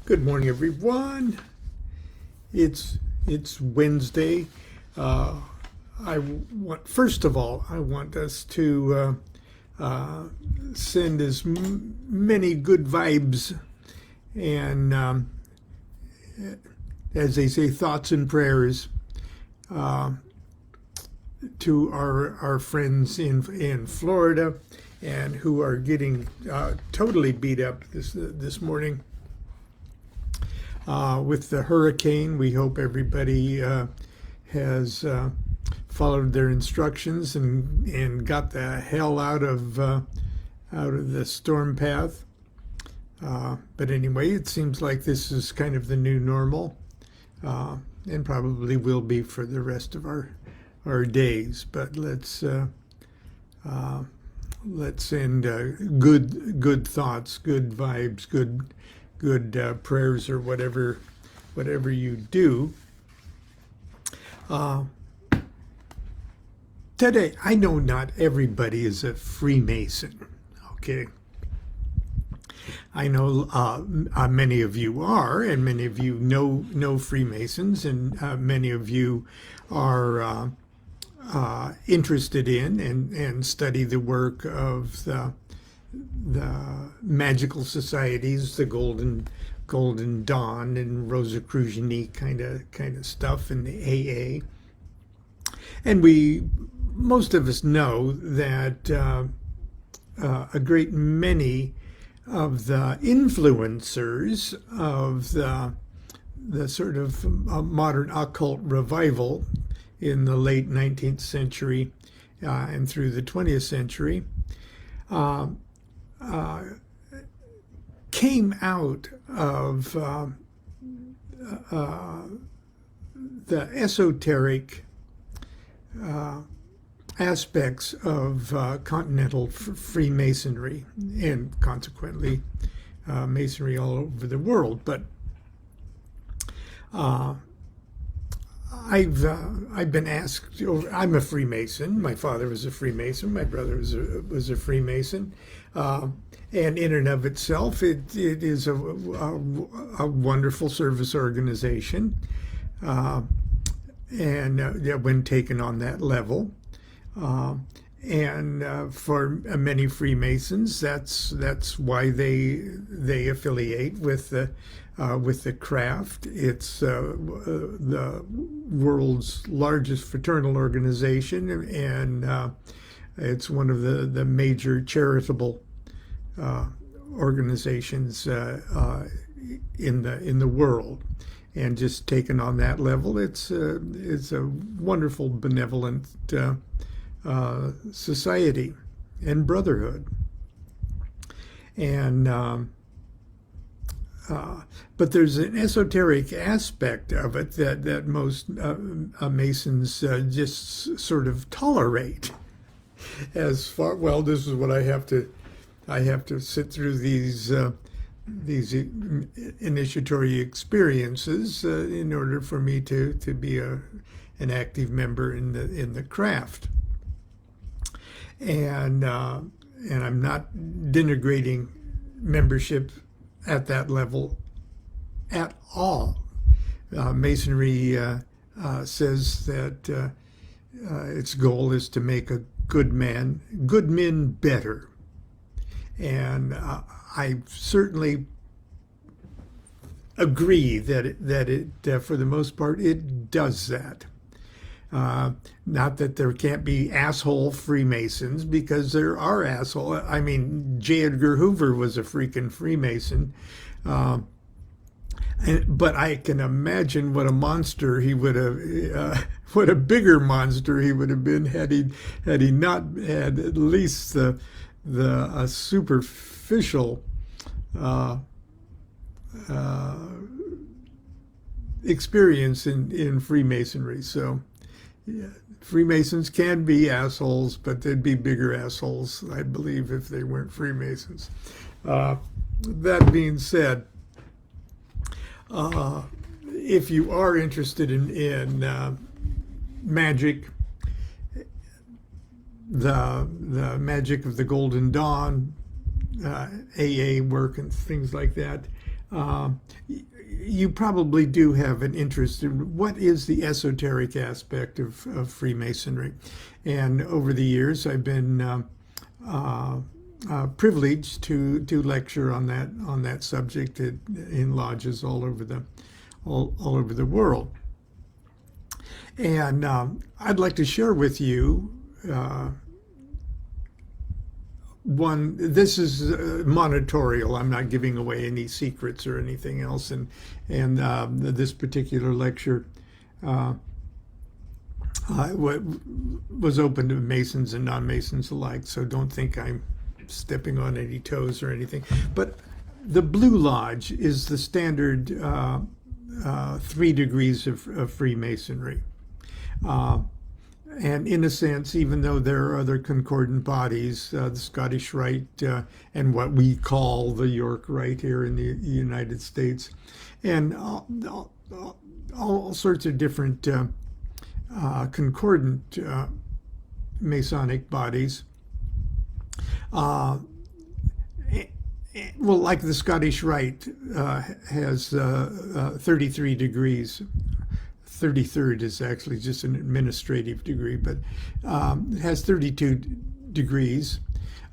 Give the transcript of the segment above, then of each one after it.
Good morning, everyone. It's Wednesday. First of all, I want us to send as many good vibes and, as they say, thoughts and prayers to our friends in Florida, and who are getting totally beat up this morning with the hurricane. We hope everybody has followed their instructions and got the hell out of the storm path. But anyway, it seems like this is kind of the new normal, and probably will be for the rest of our days. But let's send good thoughts, good vibes, good prayers, or whatever you do. Today, I know not everybody is a Freemason. Okay, I know many of you are, and many of you know Freemasons, and many of you are interested in and study the work of the magical societies, the Golden Dawn and Rosicrucian kind of stuff, and the AA. And most of us know that a great many of the influencers of the sort of modern occult revival in the late 19th century and through the 20th century came out of the esoteric aspects of continental Freemasonry, and consequently Masonry all over the world. But I've been asked. I'm a Freemason. My father was a Freemason. My brother was a Freemason. And in and of itself, it is a wonderful service organization. And when taken on that level, and for many Freemasons, that's why they affiliate with the craft. It's the world's largest fraternal organization, and it's one of the major charitable organizations in the world. And just taken on that level, it's a wonderful, benevolent society and brotherhood. And but there's an esoteric aspect of it that most Masons just sort of tolerate. As far, well, this is what I have to sit through these initiatory experiences in order for me to be an active member in the craft. And I'm not denigrating membership at that level at all. Masonry says that its goal is to make good men better. And I certainly agree that it for the most part, it does that. Not that there can't be asshole Freemasons, because there are asshole. I mean, J. Edgar Hoover was a freaking Freemason. But I can imagine what a monster he would have, what a bigger monster he would have been had he not had at least the superficial experience in Freemasonry. So yeah, Freemasons can be assholes, but they'd be bigger assholes, I believe, if they weren't Freemasons. That being said, if you are interested in magic, the magic of the Golden Dawn, AA work and things like that, you probably do have an interest in what is the esoteric aspect of Freemasonry. And over the years, I've been privileged to lecture on that subject in lodges all over the world. And I'd like to share with you one. This is monitorial. I'm not giving away any secrets or anything else. And this particular lecture was open to Masons and non-Masons alike. So don't think I'm stepping on any toes or anything. But the Blue Lodge is the standard 3 degrees of Freemasonry. And in a sense, even though there are other concordant bodies, the Scottish Rite and what we call the York Rite here in the United States, and all sorts of different concordant Masonic bodies, well, like the Scottish Rite has 33 degrees. 33rd is actually just an administrative degree, but it has 32 degrees.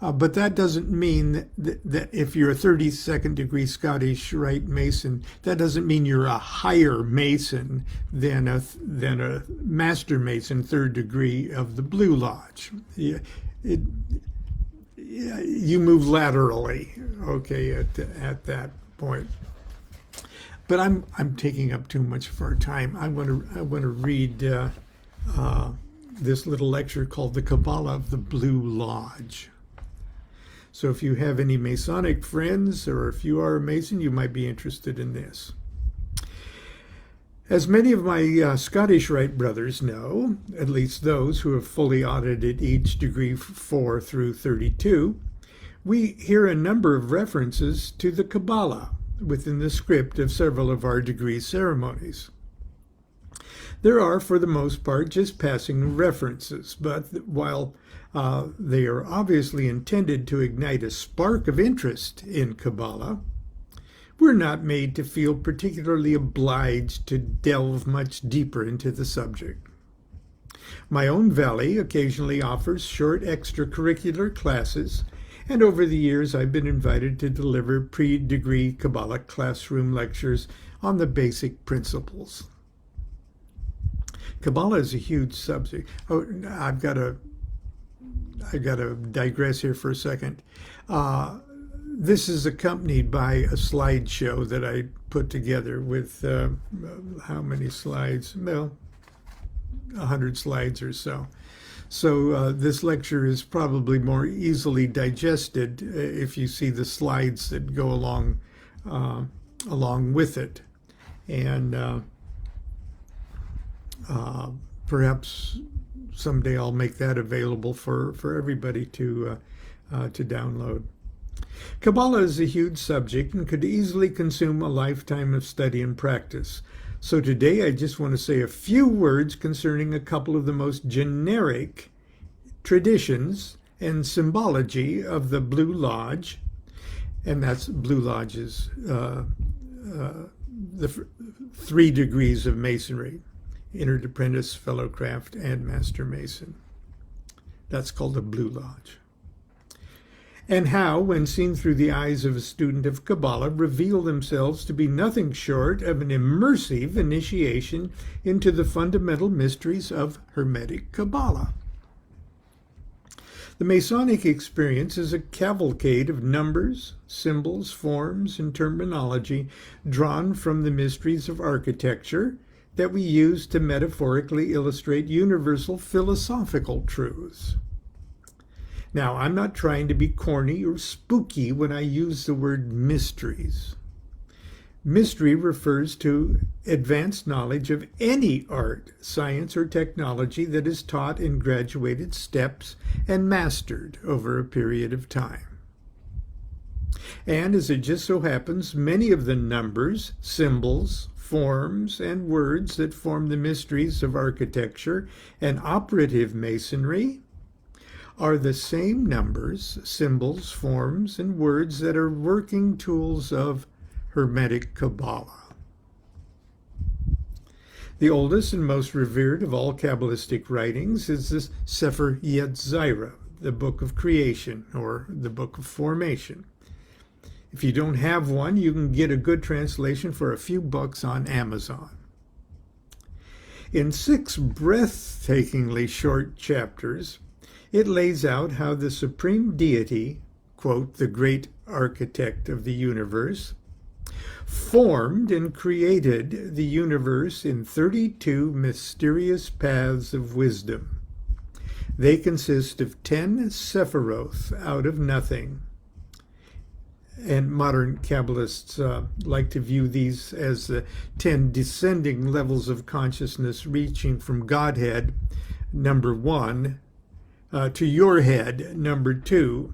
But that doesn't mean that if you're a 32nd degree Scottish Rite Mason, that doesn't mean you're a higher Mason than a Master Mason 3rd degree of the Blue Lodge. You move laterally, okay, at that point. But I'm taking up too much of our time. I want to read this little lecture called "The Kabbalah of the Blue Lodge." So if you have any Masonic friends, or if you are a Mason, you might be interested in this. As many of my Scottish Rite brothers know, at least those who have fully audited each degree 4 through 32, we hear a number of references to the Kabbalah within the script of several of our degree ceremonies. There are, for the most part, just passing references, but while they are obviously intended to ignite a spark of interest in Kabbalah, we're not made to feel particularly obliged to delve much deeper into the subject. My own valley occasionally offers short extracurricular classes, and over the years I've been invited to deliver pre-degree Kabbalah classroom lectures on the basic principles. Kabbalah is a huge subject. Oh, I've got to digress here for a second. This is accompanied by a slideshow that I put together with how many slides? Well, 100 slides or so. So this lecture is probably more easily digested if you see the slides that go along with it, and perhaps someday I'll make that available for everybody to download. Kabbalah is a huge subject and could easily consume a lifetime of study and practice. So today I just want to say a few words concerning a couple of the most generic traditions and symbology of the Blue Lodge, and that's Blue Lodge's the 3 degrees of Masonry: Entered Apprentice, Fellowcraft, and Master Mason. That's called a Blue Lodge. And how, when seen through the eyes of a student of Kabbalah, reveal themselves to be nothing short of an immersive initiation into the fundamental mysteries of Hermetic Kabbalah. The Masonic experience is a cavalcade of numbers, symbols, forms, and terminology drawn from the mysteries of architecture that we use to metaphorically illustrate universal philosophical truths. Now, I'm not trying to be corny or spooky when I use the word mysteries. Mystery refers to advanced knowledge of any art, science, or technology that is taught in graduated steps and mastered over a period of time. And as it just so happens, many of the numbers, symbols, forms, and words that form the mysteries of architecture and operative Masonry are the same numbers, symbols, forms, and words that are working tools of Hermetic Kabbalah. The oldest and most revered of all Kabbalistic writings is the Sefer Yetzirah, the Book of Creation, or the Book of Formation. If you don't have one, you can get a good translation for a few bucks on Amazon. In 6 breathtakingly short chapters, it lays out how the supreme deity, quote, the great architect of the universe, formed and created the universe in 32 mysterious paths of wisdom. They consist of 10 Sephiroth out of nothing. And modern Kabbalists like to view these as the 10 descending levels of consciousness reaching from Godhead, number 1, to your head, number 2,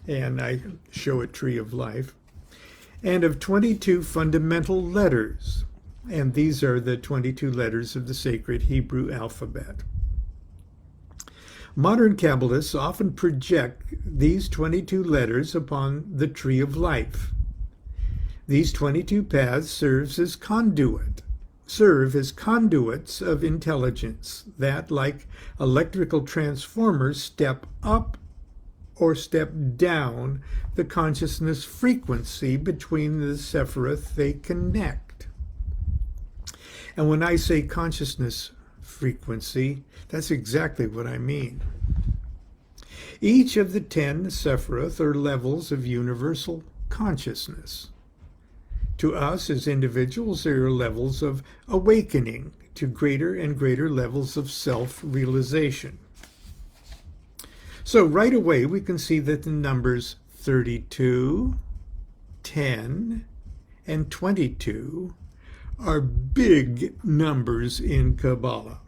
and I show a tree of life, and of 22 fundamental letters, and these are the 22 letters of the sacred Hebrew alphabet. Modern Kabbalists often project these 22 letters upon the tree of life. These 22 paths serve as conduits of intelligence that, like electrical transformers, step up or step down the consciousness frequency between the Sephiroth they connect. And when I say consciousness frequency, that's exactly what I mean. Each of the 10 Sephiroth are levels of universal consciousness. To us as individuals, they are levels of awakening to greater and greater levels of self-realization. So right away, we can see that the numbers 32, 10, and 22 are big numbers in Kabbalah.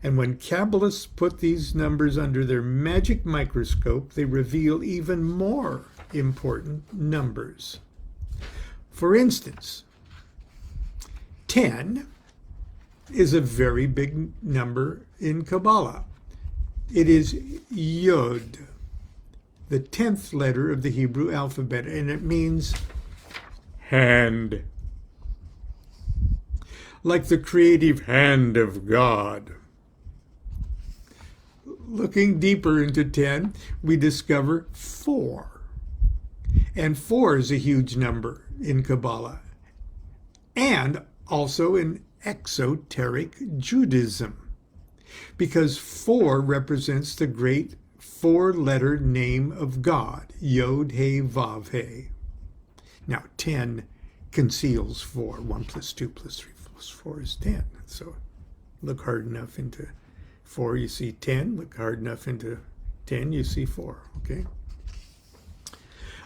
And when Kabbalists put these numbers under their magic microscope, they reveal even more important numbers. For instance, 10 is a very big number in Kabbalah. It is Yod, the 10th letter of the Hebrew alphabet, and it means hand. Like the creative hand of God. Looking deeper into 10, we discover 4. And 4 is a huge number in Kabbalah, and also in Esoteric Judaism, because 4 represents the great 4-letter name of God, Yod He Vav He. Now, 10 conceals 4. 1 plus 2 plus 3 plus 4 is 10. So look hard enough into 4, you see 10. Look hard enough into 10, you see 4. Okay?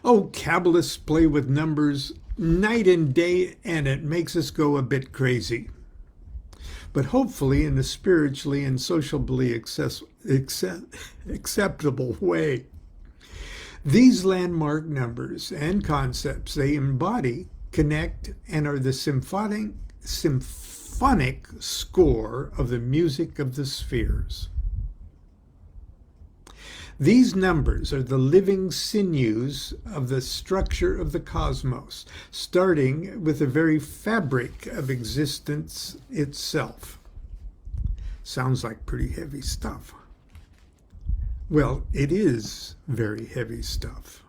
Oh, Kabbalists play with numbers night and day, and it makes us go a bit crazy. But hopefully in a spiritually and socially acceptable way. These landmark numbers and concepts they embody, connect, and are the symphonic score of the music of the spheres. These numbers are the living sinews of the structure of the cosmos, starting with the very fabric of existence itself. Sounds like pretty heavy stuff. Well, it is very heavy stuff.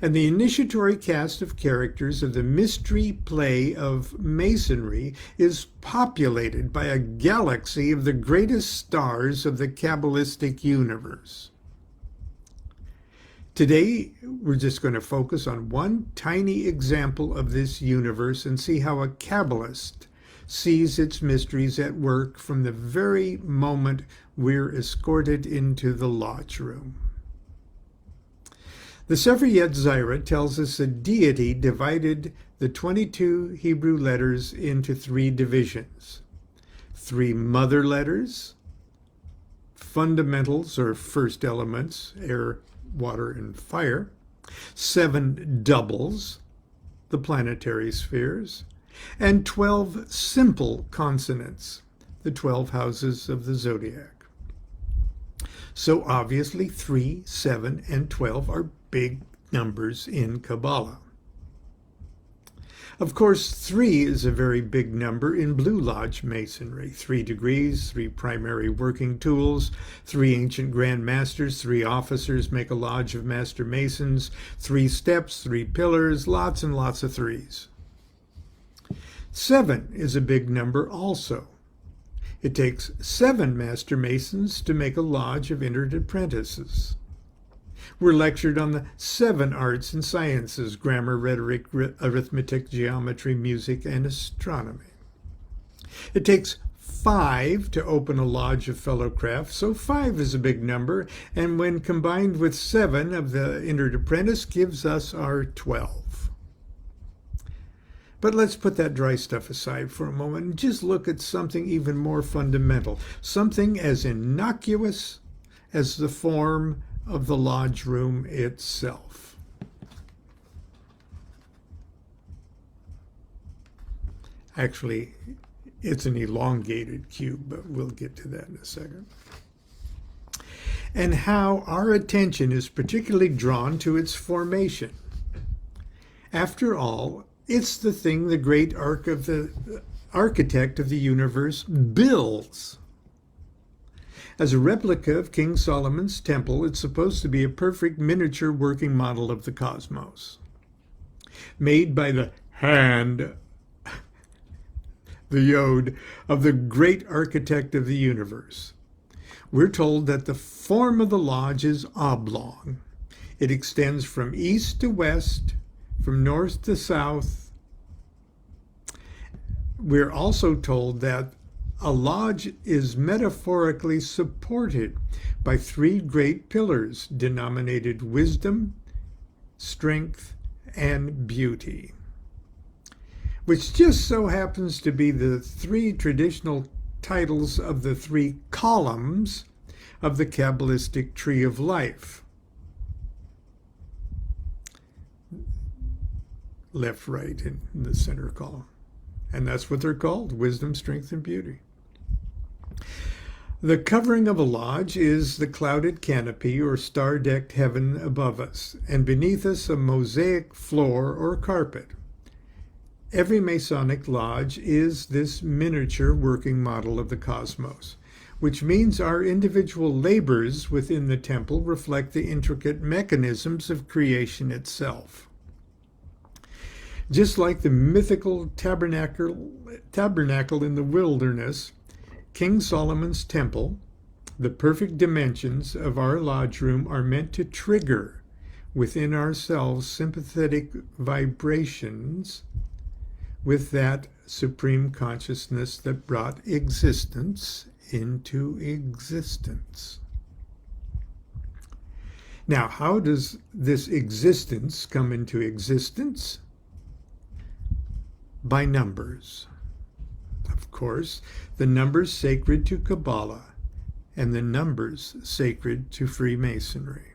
And the initiatory cast of characters of the mystery play of Masonry is populated by a galaxy of the greatest stars of the Kabbalistic universe. Today, we're just going to focus on one tiny example of this universe and see how a Kabbalist sees its mysteries at work from the very moment we're escorted into the lodge room. The Sefer Yetzirah tells us a deity divided the 22 Hebrew letters into 3 divisions. 3 mother letters, fundamentals or first elements, air, water, and fire. 7 doubles, the planetary spheres. And 12 simple consonants, the 12 houses of the zodiac. So obviously 3, 7, and 12 are big numbers in Kabbalah. Of course, 3 is a very big number in Blue Lodge Masonry. 3 degrees, 3 primary working tools, 3 ancient Grand Masters, 3 officers make a lodge of Master Masons, 3 steps, 3 pillars, lots and lots of 3s. 7 is a big number also. It takes 7 Master Masons to make a lodge of entered apprentices. We're lectured on the 7 arts and sciences: grammar, rhetoric, arithmetic, geometry, music, and astronomy. It takes 5 to open a lodge of fellowcraft, so 5 is a big number, and when combined with 7 of the entered apprentice gives us our 12. But let's put that dry stuff aside for a moment and just look at something even more fundamental, something as innocuous as the form of the lodge room itself. Actually, it's an elongated cube, but we'll get to that in a second. And how our attention is particularly drawn to its formation. After all, it's the thing the great architect of the universe builds. As a replica of King Solomon's temple, it's supposed to be a perfect miniature working model of the cosmos, made by the hand, the yod, of the great architect of the universe. We're told that the form of the lodge is oblong. It extends from east to west, from north to south. We're also told that a lodge is metaphorically supported by 3 great pillars denominated wisdom, strength, and beauty, which just so happens to be the 3 traditional titles of the 3 columns of the Kabbalistic tree of life. Left, right, in the center column. And that's what they're called: wisdom, strength, and beauty. The covering of a lodge is the clouded canopy or star-decked heaven above us, and beneath us a mosaic floor or carpet. Every Masonic lodge is this miniature working model of the cosmos, which means our individual labors within the temple reflect the intricate mechanisms of creation itself. Just like the mythical tabernacle in the wilderness, King Solomon's temple, the perfect dimensions of our lodge room are meant to trigger within ourselves sympathetic vibrations with that supreme consciousness that brought existence into existence. Now, how does this existence come into existence? By numbers. Of course, the numbers sacred to Kabbalah and the numbers sacred to Freemasonry.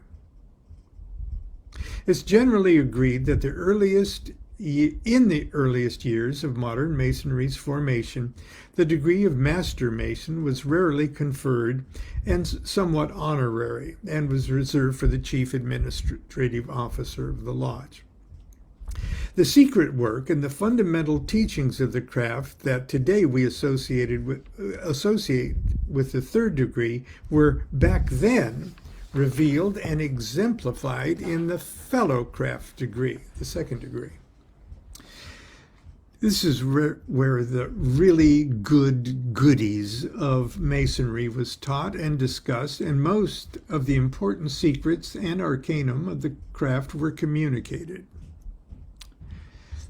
It's generally agreed that in the earliest years of modern Masonry's formation, the degree of Master Mason was rarely conferred and somewhat honorary, and was reserved for the chief administrative officer of the lodge. The secret work and the fundamental teachings of the craft that today we associate with the 3rd degree were back then revealed and exemplified in the fellowcraft degree, the 2nd degree. This is where the really good goodies of Masonry was taught and discussed, and most of the important secrets and arcanum of the craft were communicated.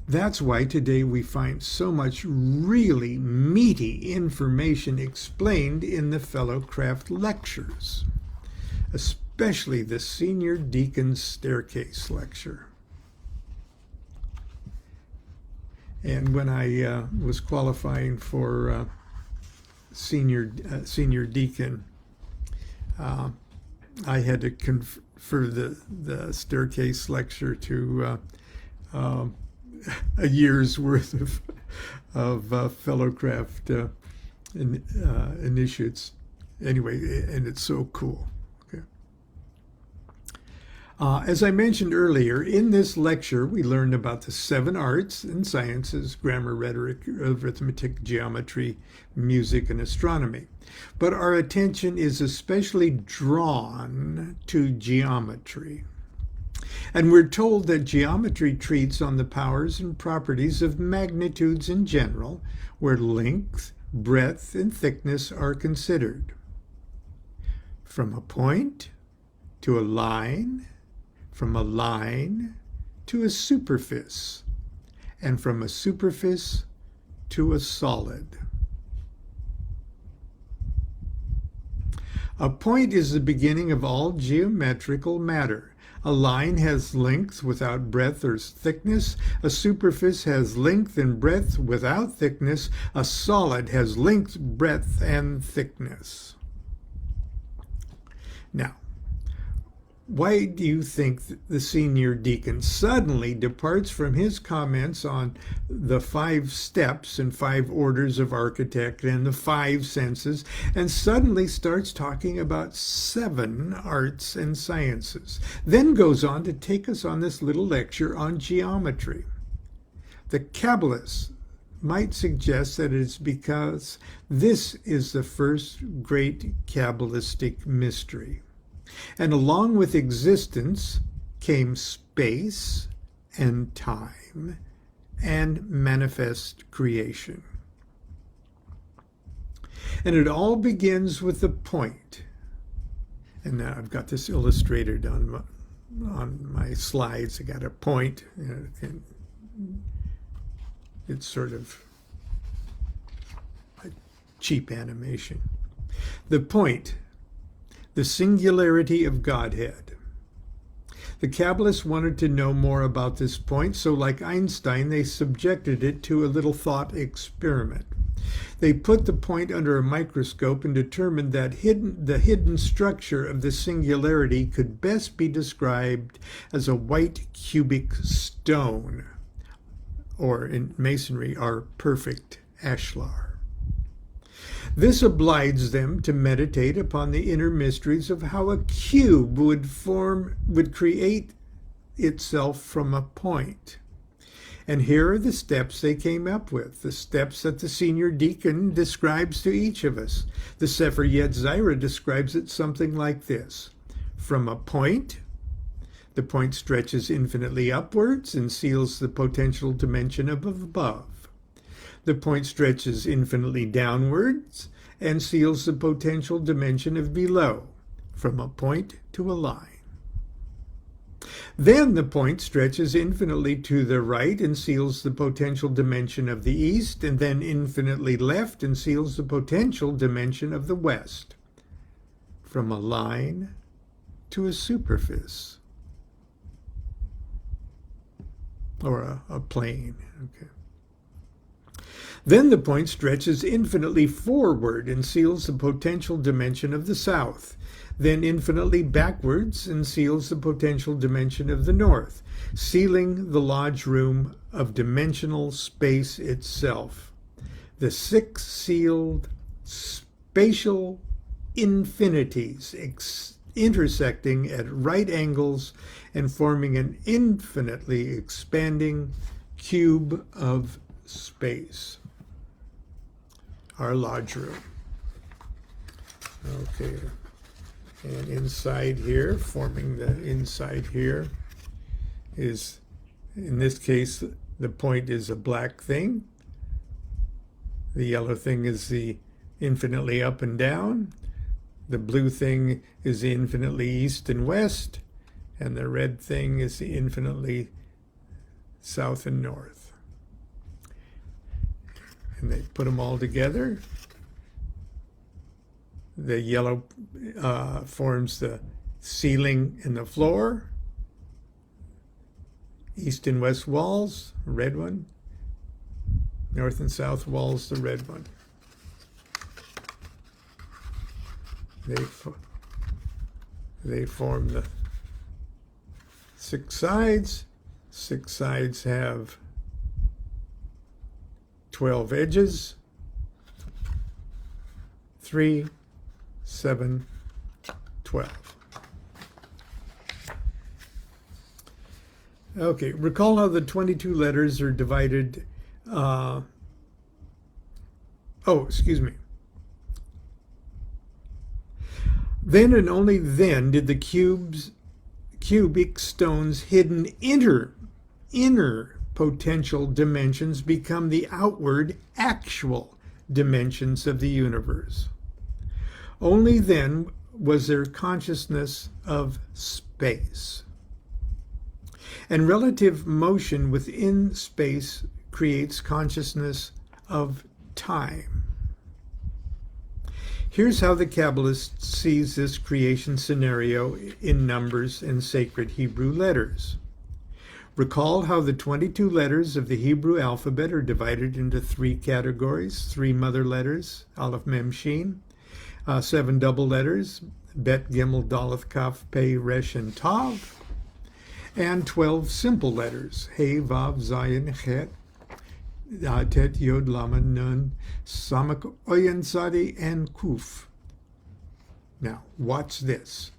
That's why today we find so much really meaty information explained in the fellowcraft lectures, especially the Senior Deacon's Staircase lecture. And when I was qualifying for senior deacon, I had to confer the Staircase lecture to a year's worth of fellowcraft initiates. Anyway, and it's so cool. Okay. As I mentioned earlier, in this lecture, we learned about the 7 arts and sciences: grammar, rhetoric, arithmetic, geometry, music, and astronomy. But our attention is especially drawn to geometry. And we're told that geometry treats on the powers and properties of magnitudes in general, where length, breadth, and thickness are considered. From a point to a line, from a line to a superficie, and from a superficie to a solid. A point is the beginning of all geometrical matter. A line has length without breadth or thickness. A superficie has length and breadth without thickness. A solid has length, breadth, and thickness. Now, why do you think the senior deacon suddenly departs from his comments on the 5 steps and 5 orders of architect and the 5 senses and suddenly starts talking about 7 arts and sciences, then goes on to take us on this little lecture on geometry? The Kabbalists might suggest that it's because this is the first great Kabbalistic mystery. And along with existence came space and time and manifest creation. And it all begins with the point. And now I've got this illustrated on my slides. I got a point. And it's sort of a cheap animation. The point. The singularity of Godhead. The Kabbalists wanted to know more about this point, so like Einstein, they subjected it to a little thought experiment. They put the point under a microscope and determined that the hidden structure of the singularity could best be described as a white cubic stone, or in Masonry, our perfect ashlar. This obliged them to meditate upon the inner mysteries of how a cube would create itself from a point. And here are the steps they came up with, the steps that the senior deacon describes to each of us. The Sefer Yetzirah describes it something like this. From a point, the point stretches infinitely upwards and seals the potential dimension of above. The point stretches infinitely downwards and seals the potential dimension of below, from a point to a line. Then the point stretches infinitely to the right and seals the potential dimension of the east, and then infinitely left and seals the potential dimension of the west, from a line to a superficie, or a plane. Okay. Then the point stretches infinitely forward and seals the potential dimension of the south, then infinitely backwards and seals the potential dimension of the north, sealing the lodge room of dimensional space itself. The 6 sealed spatial infinities intersecting at right angles and forming an infinitely expanding cube of space. Our lodge room. Okay. And inside here, forming the inside here, is, in this case, the point is a black thing. The yellow thing is the infinitely up and down. The blue thing is the infinitely east and west. And the red thing is the infinitely south and north. And they put them all together. The yellow forms the ceiling and the floor. East and west walls, red one. North and south walls, the red one. They form the 6 sides. 6 sides have 12 edges, 3, 7, 12. Okay, recall how the 22 letters are divided. Excuse me. Then and only then did the cubic stone's hidden inner potential dimensions become the outward actual dimensions of the universe. Only then was there consciousness of space. And relative motion within space creates consciousness of time. Here's how the Kabbalist sees this creation scenario in numbers and sacred Hebrew letters. Recall how the 22 letters of the Hebrew alphabet are divided into 3 categories: 3 mother letters, Aleph, Mem, Shin, 7 double letters, Bet, Gimel, Daleth, Kaf, Pei, Resh, and Tav, and 12 simple letters, He, Vav, Zayin, Chet, Tet, Yod, Lamed, Nun, Samak, Oyen, Sadi, and Kuf. Now, watch this.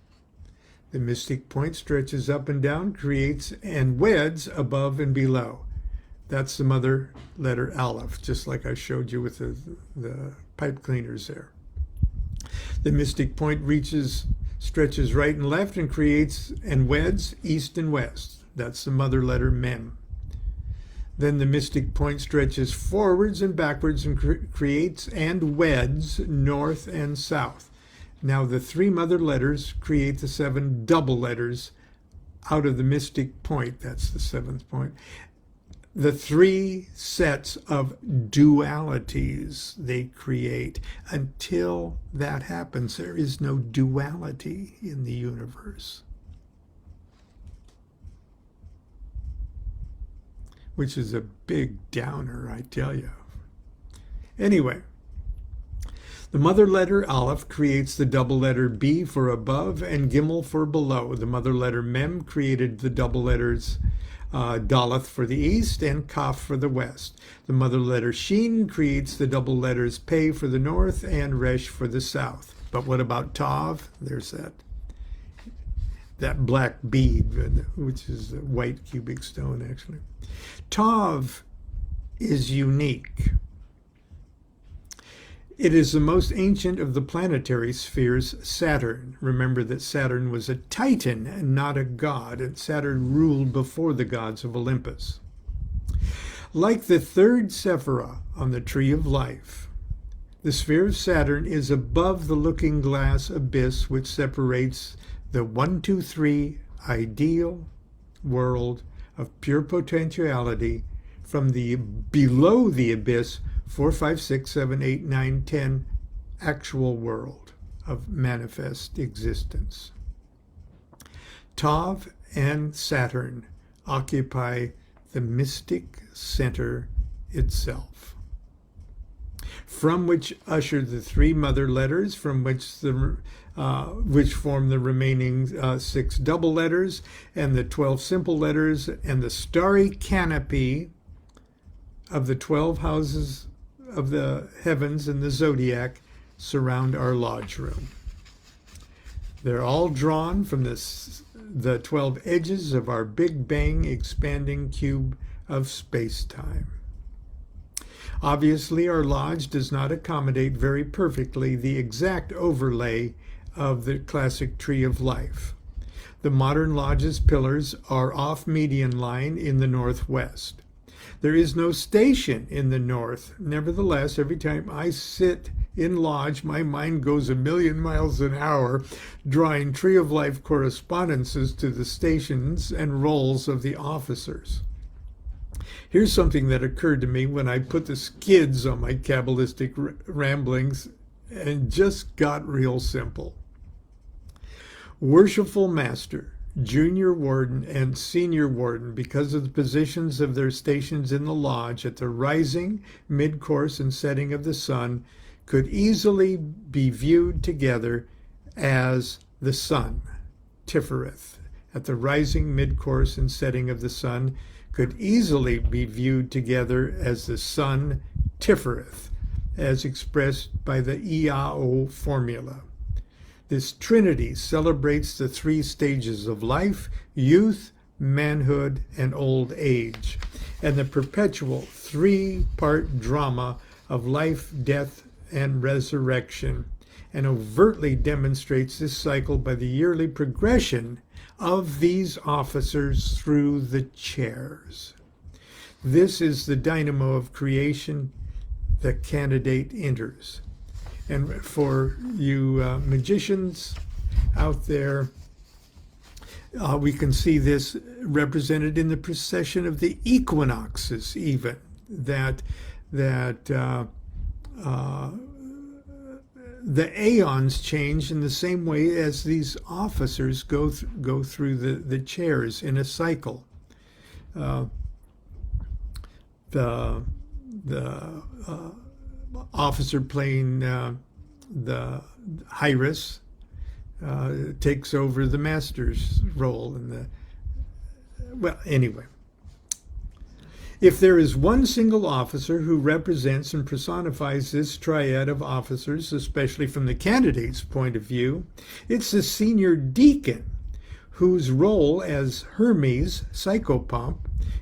The mystic point stretches up and down, creates and weds above and below. That's the mother letter Aleph, just like I showed you with the pipe cleaners there. The mystic point stretches right and left and creates and weds east and west. That's the mother letter Mem. Then the mystic point stretches forwards and backwards and creates and weds north and south. Now the 3 mother letters create the 7 double letters out of the mystic point. That's the 7th point. The 3 sets of dualities they create. Until that happens, there is no duality in the universe. Which is a big downer, I tell you. Anyway, the mother letter Aleph creates the double letter B for above and Gimel for below. The mother letter Mem created the double letters Daleth for the east and Kaf for the west. The mother letter Shin creates the double letters Pei for the north and Resh for the south. But what about Tav? There's that black bead, which is a white cubic stone, actually. Tav is unique. It is the most ancient of the planetary spheres, Saturn. Remember that Saturn was a titan and not a god, and Saturn ruled before the gods of Olympus. Like the 3rd Sephirah on the Tree of Life, the sphere of Saturn is above the looking glass abyss which separates the 1, 2, 3 ideal world of pure potentiality from the below the abyss 4, 5, 6, 7, 8, 9, 10 actual world of manifest existence. Tav and Saturn occupy the mystic center itself, from which usher the 3 mother letters, from which form the remaining 6 double letters, and the 12 simple letters, and the starry canopy of the 12 houses of the heavens and the zodiac surround our lodge room. They're all drawn from the 12 edges of our Big Bang expanding cube of space-time. Obviously, our lodge does not accommodate very perfectly the exact overlay of the classic Tree of Life. The modern lodge's pillars are off median line in the northwest. There is no station in the north. Nevertheless, every time I sit in lodge, my mind goes 1,000,000 miles an hour, drawing Tree of Life correspondences to the stations and roles of the officers. Here's something that occurred to me when I put the skids on my Kabbalistic ramblings and just got real simple. Worshipful Master, Junior Warden, and Senior Warden, because of the positions of their stations in the lodge at the rising, mid-course, and setting of the sun, could easily be viewed together as the sun, Tifereth. At the rising, mid-course, and setting of the sun, could easily be viewed together as the sun, Tifereth, as expressed by the EAO formula. This trinity celebrates the 3 stages of life: youth, manhood, and old age, and the perpetual three-part drama of life, death, and resurrection, and overtly demonstrates this cycle by the yearly progression of these officers through the chairs. This is the dynamo of creation the candidate enters. And for you magicians out there, we can see this represented in the precession of the equinoxes, even that the aeons change in the same way as these officers go through the chairs in a cycle. The officer playing the Hyrus takes over the master's role in the. Well, anyway. If there is one single officer who represents and personifies this triad of officers, especially from the candidate's point of view, it's the senior deacon, whose role as Hermes, psychopomp,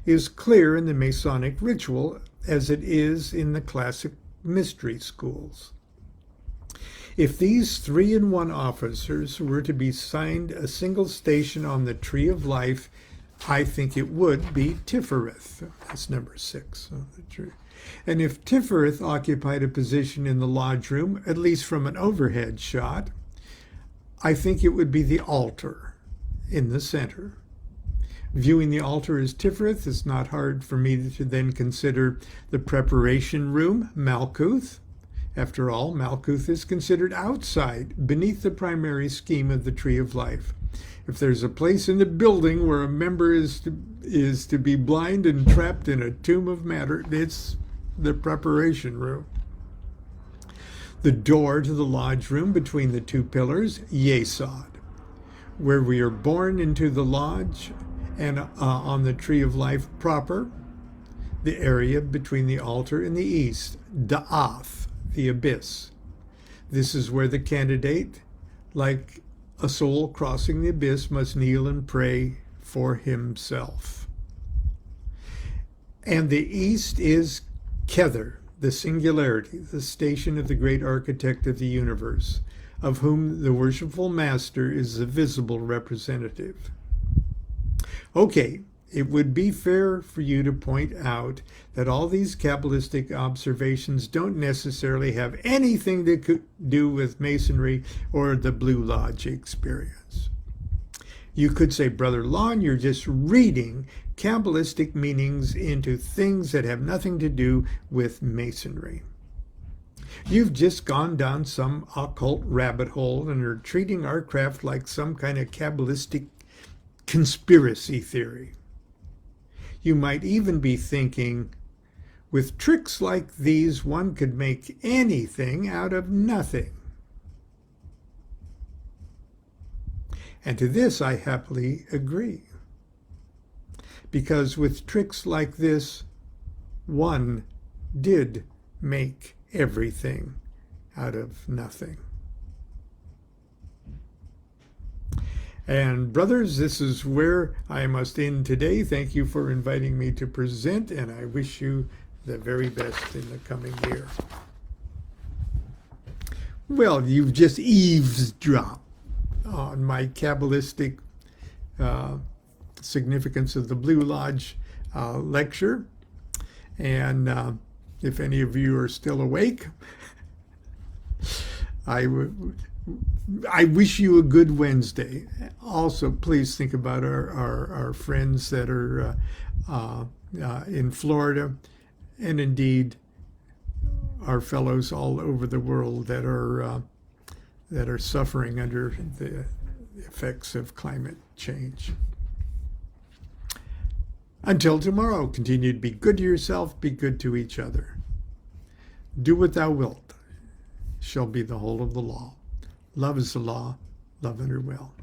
is clear in the Masonic ritual as it is in the classic mystery schools. If these 3-in-1 officers were to be assigned a single station on the Tree of Life, I think it would be Tifereth. That's number 6 on the tree. And if Tifereth occupied a position in the lodge room, at least from an overhead shot, I think it would be the altar in the center. Viewing the altar as Tifereth, it's not hard for me to then consider the preparation room, Malkuth. After all, Malkuth is considered outside, beneath the primary scheme of the Tree of Life. If there's a place in the building where a member is to be blind and trapped in a tomb of matter, it's the preparation room. The door to the lodge room between the two pillars, Yesod, where we are born into the lodge, and on the Tree of Life proper, the area between the altar and the east, Da'ath, the abyss. This is where the candidate, like a soul crossing the abyss, must kneel and pray for himself. And the east is Kether, the singularity, the station of the great architect of the universe, of whom the worshipful master is the visible representative. Okay, it would be fair for you to point out that all these Kabbalistic observations don't necessarily have anything to do with Masonry or the Blue Lodge experience. You could say, Brother Lon, you're just reading Kabbalistic meanings into things that have nothing to do with Masonry. You've just gone down some occult rabbit hole and are treating our craft like some kind of Kabbalistic conspiracy theory. You might even be thinking, with tricks like these, one could make anything out of nothing. And to this I happily agree. Because with tricks like this, one did make everything out of nothing. And brothers, this is where I must end today. Thank you for inviting me to present, and I wish you the very best in the coming year. Well, you've just eavesdropped on my Kabbalistic significance of the Blue Lodge lecture. And if any of you are still awake, I wish you a good Wednesday. Also, please think about our friends that are in Florida, and indeed our fellows all over the world that are suffering under the effects of climate change. Until tomorrow, continue to be good to yourself, be good to each other. Do what thou wilt, shall be the whole of the law. Love is the law, love under will.